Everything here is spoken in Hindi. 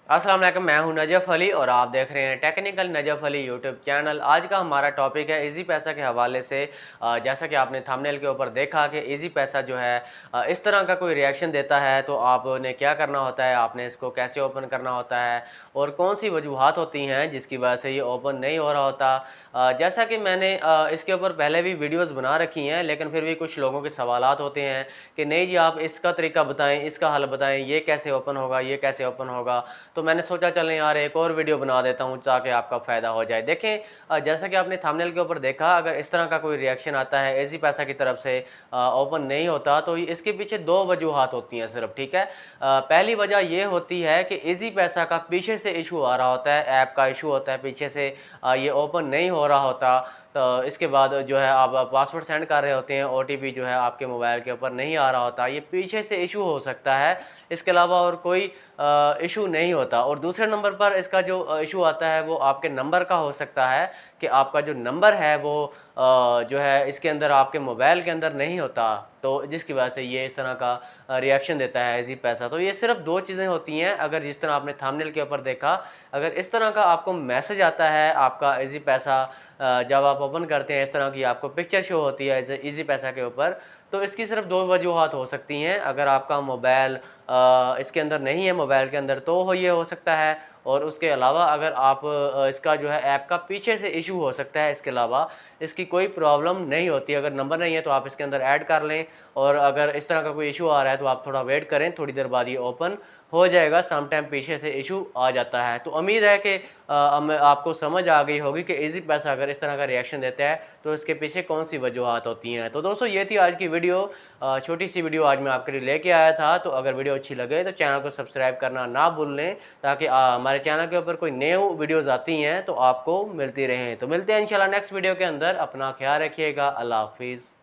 अस्सलाम वालेकुम, मैं हूं नजफ़ अली और आप देख रहे हैं technical Najaf Ali YouTube channel. आज का हमारा टॉपिक है इजी पैसा के हवाले से। जैसा कि आपने थंबनेल के ऊपर देखा कि इजी पैसा जो है इस तरह का कोई रिएक्शन देता है तो आपने क्या करना होता है, आपने इसको कैसे ओपन करना होता है और कौन सी वजूहात होती हैं जिसकी वजह से ये ओपन नहीं हो रहा होता। जैसा कि मैंने इसके ऊपर पहले भी वीडियोज़ बना रखी हैं, लेकिन फिर भी कुछ लोगों के सवालात होते हैं कि नहीं जी आप इसका तरीका बताएँ, इसका हल बताएँ, ये कैसे ओपन होगा, ये कैसे ओपन होगा। तो मैंने सोचा चलें यार एक और वीडियो बना देता हूँ ताकि आपका फ़ायदा हो जाए। देखें जैसा कि आपने थंबनेल के ऊपर देखा, अगर इस तरह का कोई रिएक्शन आता है इजी पैसा की तरफ से ओपन नहीं होता तो इसके पीछे 2 वजूहात होती हैं सिर्फ़, ठीक है। पहली वजह ये होती है कि इजी पैसा का पीछे से इशू आ रहा होता है, ऐप का इशू होता है पीछे से, ये ओपन नहीं हो रहा होता। तो इसके बाद जो है आप पासवर्ड सेंड कर रहे होते हैं, ओटीपी जो है आपके मोबाइल के ऊपर नहीं आ रहा होता, ये पीछे से इशू हो सकता है। इसके अलावा और कोई इशू नहीं होता। और दूसरे नंबर पर इसका जो इशू आता है वो आपके नंबर का हो सकता है कि आपका जो नंबर है वो जो है इसके अंदर आपके मोबाइल के अंदर नहीं होता, तो जिसकी वजह से ये इस तरह का रिएक्शन देता है इजी पैसा। तो ये सिर्फ 2 चीज़ें होती हैं। अगर जिस तरह आपने थंबनेल के ऊपर देखा, अगर इस तरह का आपको मैसेज आता है आपका इजी पैसा जब आप ओपन करते हैं, इस तरह की आपको पिक्चर शो होती है इजी पैसा के ऊपर, तो इसकी सिर्फ 2 वजूहात हो सकती हैं। अगर आपका मोबाइल इसके अंदर नहीं है, मोबाइल के अंदर, तो ये हो सकता है। और उसके अलावा अगर आप इसका जो है ऐप का पीछे से इशू हो सकता है। इसके अलावा इसकी कोई प्रॉब्लम नहीं होती। अगर नंबर नहीं है तो आप इसके अंदर ऐड कर लें, और अगर इस तरह का कोई इशू आ रहा है तो आप थोड़ा वेट करें, थोड़ी देर बाद ये ओपन हो जाएगा। सम टाइम पीछे से इशू आ जाता है। तो उम्मीद है कि आपको समझ आ गई होगी कि इजी पैसा अगर इस तरह का रिएक्शन देता है तो इसके पीछे कौन सी वजूहात होती हैं। तो दोस्तों ये थी आज की वीडियो, छोटी सी वीडियो आज मैं आपके लिए लेके आया था। तो अगर वीडियो अच्छी लगे तो चैनल को सब्सक्राइब करना ना भूल लें, ताकि हमारे चैनल के ऊपर कोई न्यू वीडियोज़ आती हैं तो आपको मिलती रहें। तो मिलते हैं इंशाल्लाह नेक्स्ट वीडियो के अंदर। अपना ख्याल रखिएगा। अल्लाह हाफिज़।